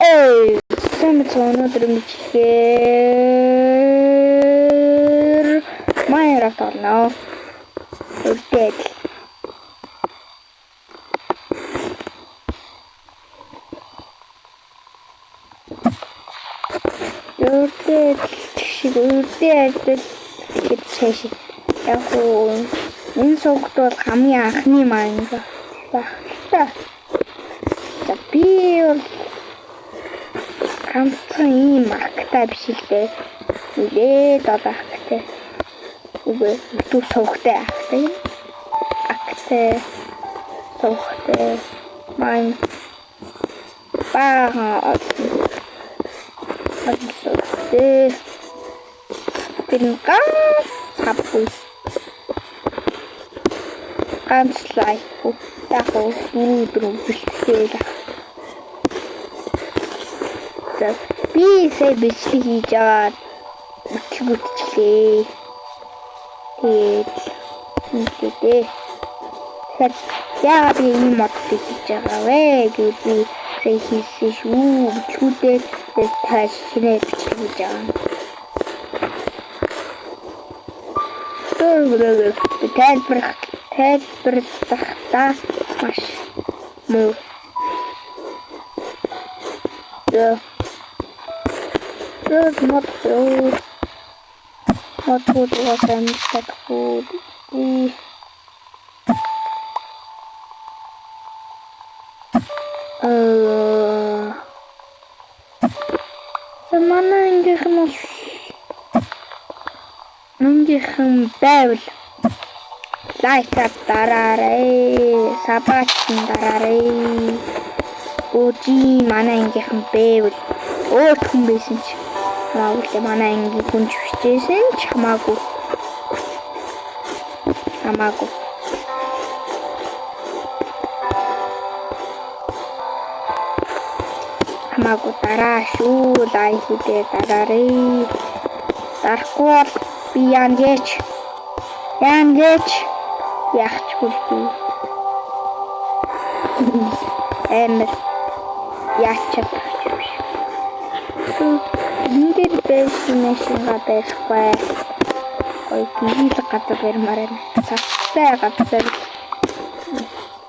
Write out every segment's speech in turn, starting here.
Hey! Сайн өнөөдөр мэдлэгээр Minecraft олно. Үрдэл. Үрдэл гэж цааш. Яг уу энэ сувгт бол хамгийн анхны Minecraft баг та. За би бол ганцхан ийм актай биш л дээ. Үлээд одоо актай. Үгүй түр сувгтай актай. Актай сувгтай майн бага сувгтай. Тинка хапу. Ганцлай. Яг өдрөө бэлтээ. Би сая бичлэг хийж аваад бүтчихлээ. Тэгээд яагаад ийм мод хийж байгаа вэ гэж би сая хийсэн шүү. Бүтлгүүдээ тааш шинэ бичлэг хийж байгаа. Тайлбарлахдаа маш муу. Мод угаасан чадахгүй. Манай ингийнхэн байвал лайкад дараарай, сабаатан дараарай. Өжи манай ингийнхэн байвал өөр хүн байсан ч хамаагүй манай ангийн хүн чвчээсэн ч хамаагүй дараа шүү лайкүүдээ дараарай. Дарахгүй бол би янгэж яахчгүй би эмэр яачаад биш. Эндэр байсан байхгүй. Ой гинэл гадар барьмаар байна. Цацтай гадар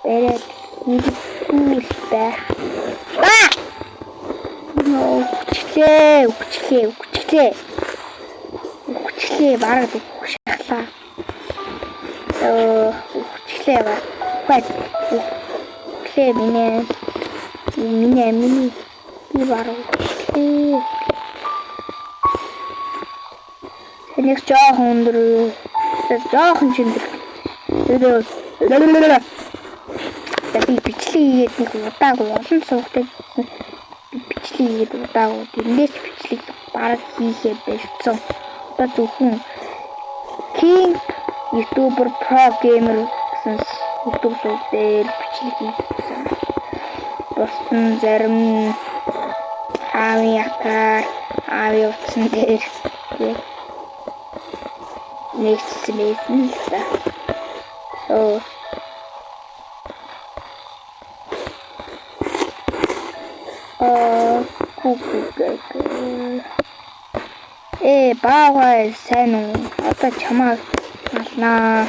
бэрээд үгүй байх. Үгчлээ бараг шахлаа. Үгчлээ ба. Үгчлээ миний би бараг үгчлээ. Тэнийг жоохон өндөр чиндэр. Би бичлэг хийгээд нэг удаагүй олон суугтай бичлэг хийгээд удаагүй тэрнээс бичлэг бараг хийхээ бэлдсэн. Одоо зөвхөн King YouTuber Pro Gamer гэсэн YouTube сувг дээр бичлэг хийсэн. Босton зарим ави утсан дээр нэгсэн л та. Баавай сайн уу? Одоо чамаа алнаа.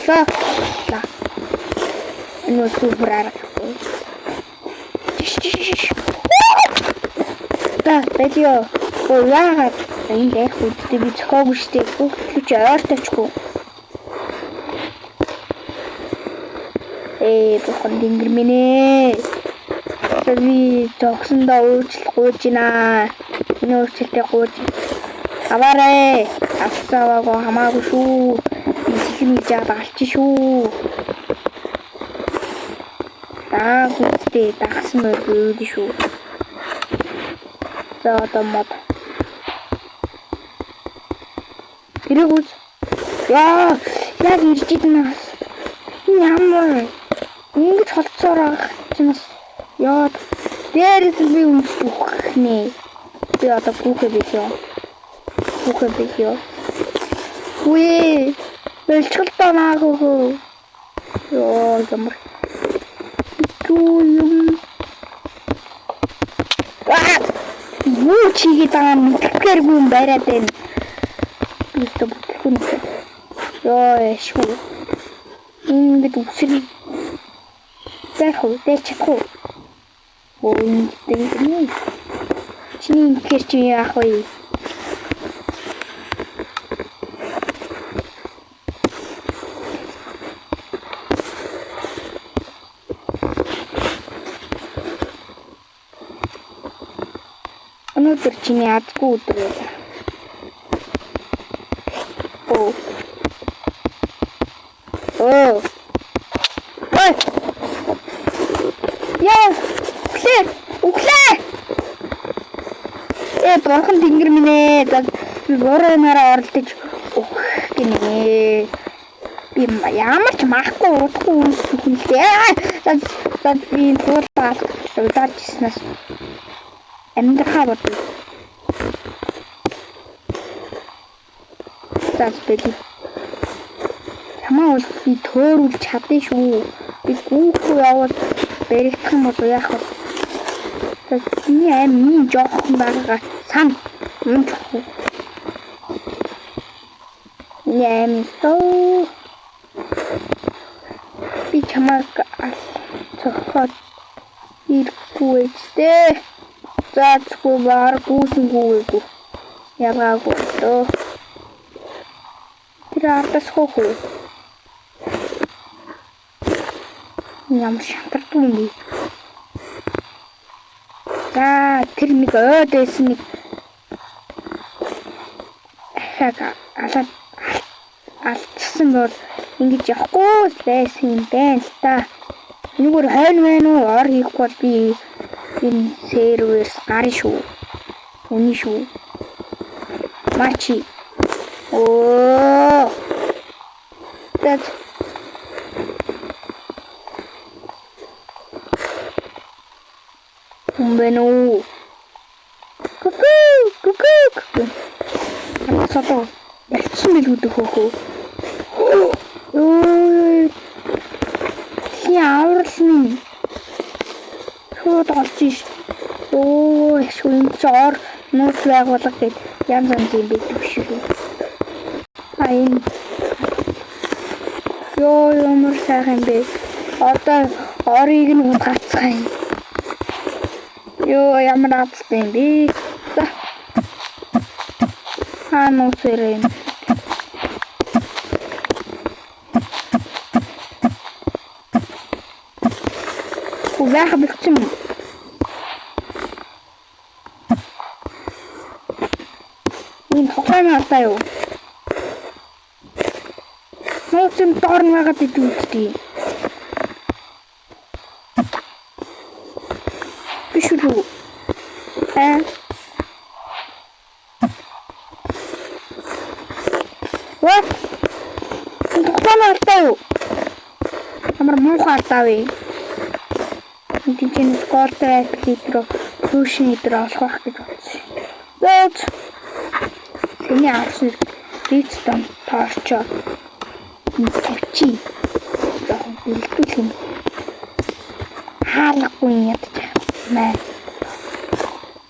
Зоглоо. Энэ супер арга. Бэлио. Яагаад энэ яг үдтэй би цохоогүй штеп. Хүүхдүүч ойртойчгүй. Бохон дингэр минь. Би тогсондоо өөрчлөлт гуйж байна. Энэ өөрчлөлтээ гуйж аваарэ. Авсаваагаа хамаагүй шүү. Бичлэг жаад алч шүү. Гүтээ дагсан байл шүү. За одоо мод. Тэрэг үз. Яа, яг ирж идэнэ. Ямар ингэж холцоор байгаа юм. Яа, дээрээс би бүхнээ. Би одоо бүхэ бихё. Үе, бэлчгэлтэй наагөө. Юу ямар юм. Юу чигээд байгаа мэдхгээргүй юм байраад байна. Бистэ бүхэн. Яа шүү. Ингээд үсрэг. Зайхуу дэчгүй. Ингээд юм. Чиний ихэр чи яах вэ? Өнөөдөр чиний азгүй өдөр байлаа. Оо. Ой. Яа. Углээ. Бурхан тэнгэр минь ээ. Би бороо нараа оролдож гинэ. Би ямар ч махгүй удахгүй үнэлээ. За би туулаад удаачихснаас амьдрахаа бод. За бэлий. Хамаа бол би төөрүүлж чадсан шүү. Би гүүхүү яваад баригдах юм бол яах вэ? Миний амин жоохон байгаа сан унахгүй. Миний амин соо. Би чамайг цохоод ирэхгүй ээ. Заацгүй баар гүйсэнгүйгүй. Ялгаагүй дөө. Тэр ардас хөө. Ямар шантардаг юм бэ? За тэр нэг ойдээс нэг ахаг алдсан бол ингэж явахгүй байсан юм байна л та. Нүгээр хойно байна уу? Ор хийхгүй бол би энэ серверс гарна шүү. Үний шүү. Мачи. Оо. Тэт. Бэнүү. Ку. Сото. Яцсан билүүд хөөхөө. Ой. Яаварлын. Шууд олчих. Ой, шүн чор нууц байгуулах гэд янз янзын байдаг шүү. Айн. Ёо ямар сайхан бэ. Одоо орыг нь гацгаая. Ёо ямар азтай юм бэ. За. Нууцэрэн. Увах бэлчим. Энэ хогоон алдаа юу? Нууцын дорн байгаад идэвчтэй. Биш үү? What? Энэ хогоон алдаа юу? Амар муухай алдаа вэ? Энд скортэй литро фьюшн литро олох байх гэж бодсон. Зөөж. Тэний авсан редстон торчоо. Тавчи. Яхан бэлдүүлэх юм. Хаалгагүй ядчих. Маа.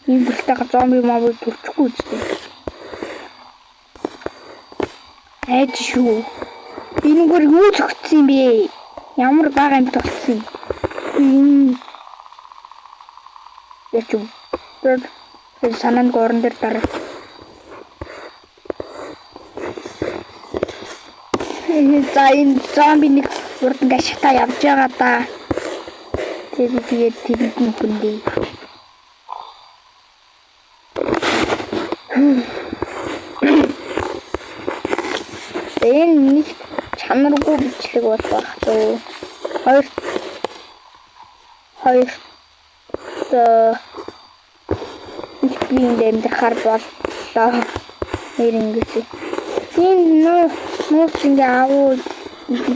Энэ бүлтэйгээ зомби мобыг төрчихгүй үстэй. Айд шүү. Би нүгээр юу зөгцсөн юм бэ? Ямар бага юм толцсон юм. Ячуу. Тэр санаанд горон дээр дараа. За энэ зомби нэг урд ингээ шатаа явж байгаа да. Тэгээд тэрэнд нүхэндээ. Энэ нэг чанаргүй бичлэг болох тоо. Хоёр нэг дэмдахар боллоо. Нэрэнгээс. Энэ нууц ингээ авууд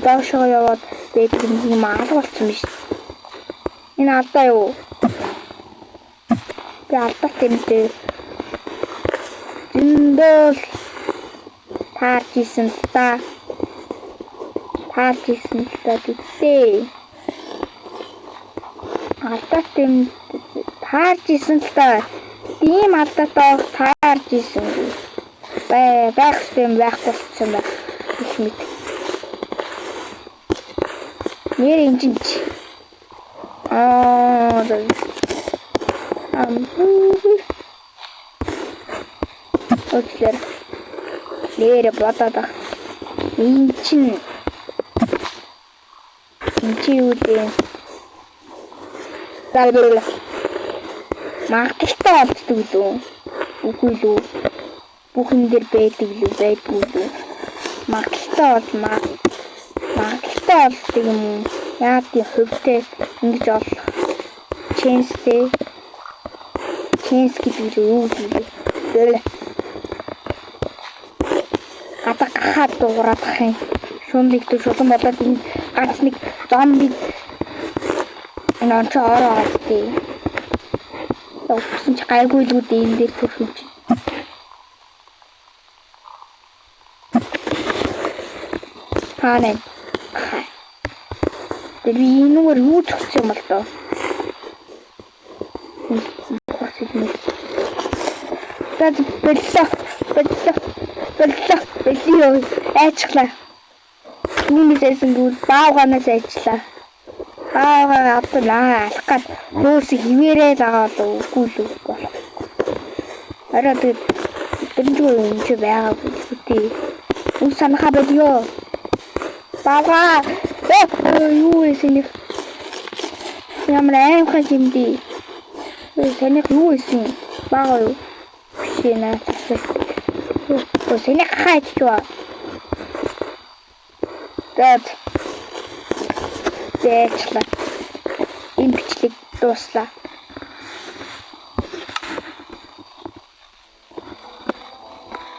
доошоо яваад байдаг юм алга болсон биш. Энэ алдаа юу? Би алдаа тэмдэг. Эндэл таарчсэн та таарч исэн л да тэгтээ. Алдаад юм таарч исэн л да. Ийм алдаатай таарч исэн. Байх юм байхгүй болсон байна. Их мэд. Нэр инжинч. Өглөө. Нэр бодоод ах. Инчин юу дээ? Далбэр. Магталтай болцдог лөө. Үгүй лөө. Бүхэн дээр байдаг лөө байдгүй лөө. Магталтай болдог юм уу? Яа тийм хөвтэй ингэж олох. Чэнс гэдэг юу вэ? Гадаг хаад дуурайх юм. Шунлыг төв шулан болоод энэ ганц нэг зомби энэ онч ороод тий. Өгсөн чи гайгүй л үү энэ дээр төрсөн чи. Ханаа. Тэр инүүгээр юу зогссон юм бол тоо. Тэд бэлээ айчлаа. Түүнээс айсангүүл баавганаас айчлаа. Баавгаа автлаа алах гад нөөс хивээрээ дагаад үгүй л болох. Араа тэрнгүй юм чи байгаагүй тий. Үс санахаа бодё. Баавгаа юу эсэний ямар аимхай юмди. Тэнийг юу эсэн багаа юу? Бишээ Тэнийг хайчваа. Дэчлээ. Энэ бичлэг дуслаа.